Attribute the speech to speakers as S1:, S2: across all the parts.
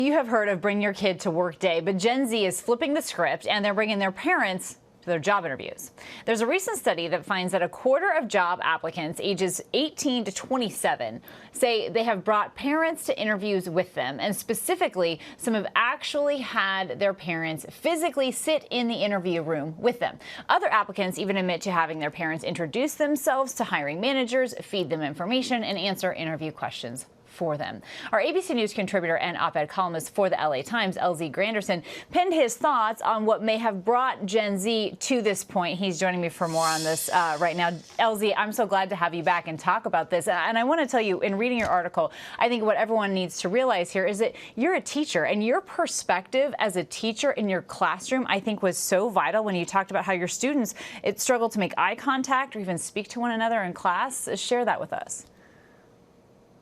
S1: You have heard of Bring Your Kid to Work Day, but Gen Z is flipping the script and they're bringing their parents to their job interviews. There's a recent study that finds that a quarter of job applicants ages 18 to 27 say they have brought parents to interviews with them, and specifically, some have actually had their parents physically sit in the interview room with them. Other applicants even admit to having their parents introduce themselves to hiring managers, feed them information, and answer interview questions for them. Our ABC News contributor and op-ed columnist for the LA Times, LZ Granderson, pinned his thoughts on what may have brought Gen Z to this point. He's joining me for more on this right now. LZ, I'm so glad to have you back and talk about this. And I want to tell you, in reading your article, I think what everyone needs to realize here is that you're a teacher, and your perspective as a teacher in your classroom, I think, was so vital when you talked about how your students struggled to make eye contact or even speak to one another in class. Share that with us.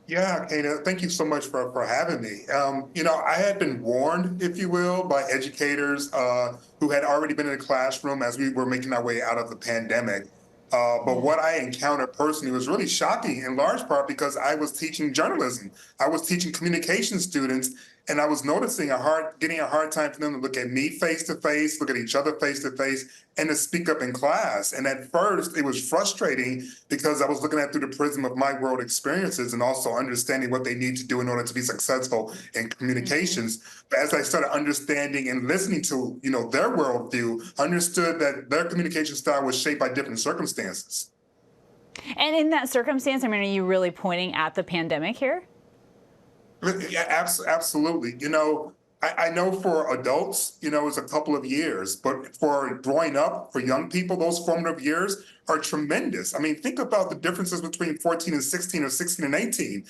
S2: Yeah, Kana, thank you so much for having me. I had been warned, if you will, by educators who had already been in the classroom as we were making our way out of the pandemic. But what I encountered personally was really shocking, in large part because I was teaching journalism. I was teaching communication students, and I was noticing getting a hard time for them to look at me face to face, look at each other face to face, and to speak up in class. And at first, it was frustrating because I was looking at through the prism of my world experiences and also understanding what they need to do in order to be successful in communications. But as I started understanding and listening to, their worldview, I understood that their communication style was shaped by different circumstances.
S1: And in that circumstance, are you really pointing at the pandemic here?
S2: Yeah, absolutely. I know for adults, it's a couple of years, but for growing up, for young people, those formative years are tremendous. Think about the differences between 14 and 16 or 16 and 18.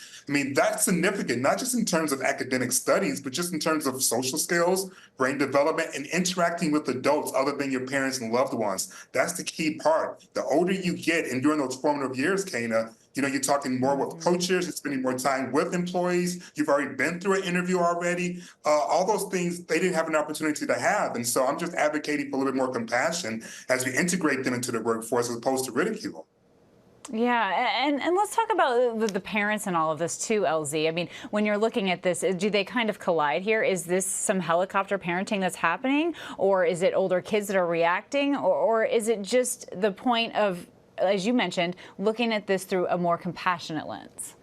S2: That's significant, not just in terms of academic studies, but just in terms of social skills, brain development, and interacting with adults other than your parents and loved ones. That's the key part. The older you get, and during those formative years, Kana, you're talking more with coaches, you're spending more time with employees, you've already been through an interview already. All those things they didn't have an opportunity to have. And so I'm just advocating for a little bit more compassion as we integrate them into the workforce as opposed to ridicule.
S1: Yeah, and let's talk about the parents and all of this too, LZ. When you're looking at this, do they kind of collide here? Is this some helicopter parenting that's happening, or is it older kids that are reacting, or is it just the point of, as you mentioned, looking at this through a more compassionate lens?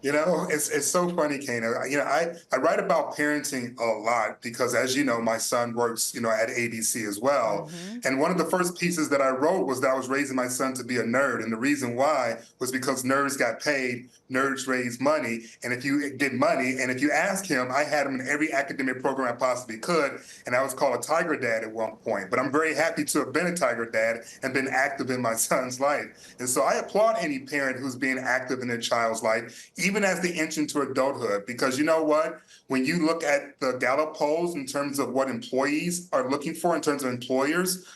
S2: It's so funny, Kana. I write about parenting a lot because, as you know, my son works, at ABC as well. And one of the first pieces that I wrote was that I was raising my son to be a nerd. And the reason why was because nerds got paid, nerds raise money. And if you get money, and if you ask him, I had him in every academic program I possibly could. And I was called a tiger dad at one point. But I'm very happy to have been a tiger dad and been active in my son's life. And so I applaud any parent who's being active in their child's life, even as they enter into adulthood, because you know what? When you look at the Gallup polls in terms of what employees are looking for in terms of employers,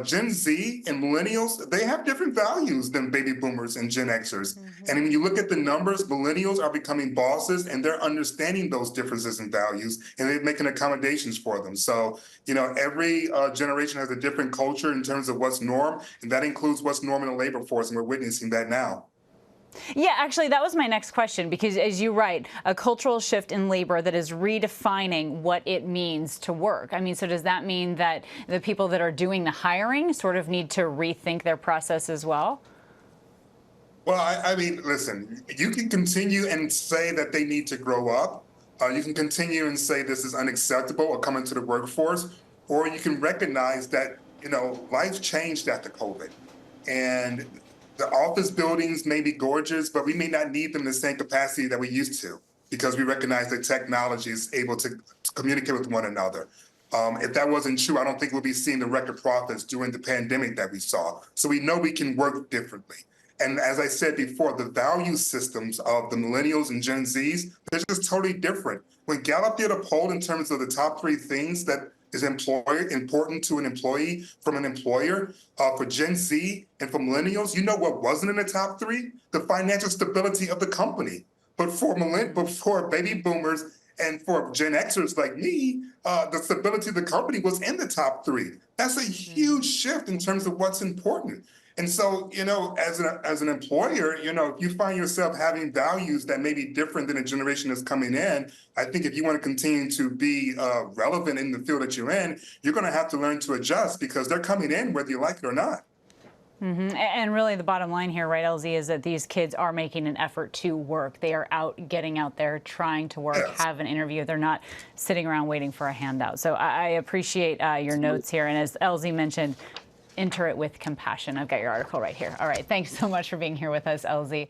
S2: Gen Z and millennials, they have different values than baby boomers and Gen Xers. And when you look at the numbers, millennials are becoming bosses, and they're understanding those differences in values, and they're making accommodations for them. So, every generation has a different culture in terms of what's norm, and that includes what's norm in the labor force, and we're witnessing that now.
S1: Yeah, actually, that was my next question, because as you write, a cultural shift in labor that is redefining what it means to work. So does that mean that the people that are doing the hiring sort of need to rethink their process as well?
S2: Well, listen, you can continue and say that they need to grow up. You can continue and say this is unacceptable or come into the workforce, or you can recognize that, life changed after COVID. And the office buildings may be gorgeous, but we may not need them in the same capacity that we used to, because we recognize that technology is able to communicate with one another. If that wasn't true, I don't think we'll be seeing the record profits during the pandemic that we saw. So we know we can work differently. And as I said before, the value systems of the millennials and Gen Zs, they're just totally different. When Gallup did a poll in terms of the top 3 things that is important to an employee from an employer, for Gen Z and for millennials, what wasn't in the top 3? The financial stability of the company. But for baby boomers and for Gen Xers like me, the stability of the company was in the top 3. That's a huge shift in terms of what's important. And so, as an employer, if you find yourself having values that may be different than a generation that's coming in, I think if you want to continue to be relevant in the field that you're in, you're going to have to learn to adjust because they're coming in whether you like it or not.
S1: And really the bottom line here, right, LZ, is that these kids are making an effort to work. They are getting out there, trying to work,
S2: Yes.
S1: have an interview. They're not sitting around waiting for a handout. So I appreciate your notes here. And as LZ mentioned, enter it with compassion. I've got your article right here. All right. Thanks so much for being here with us, LZ.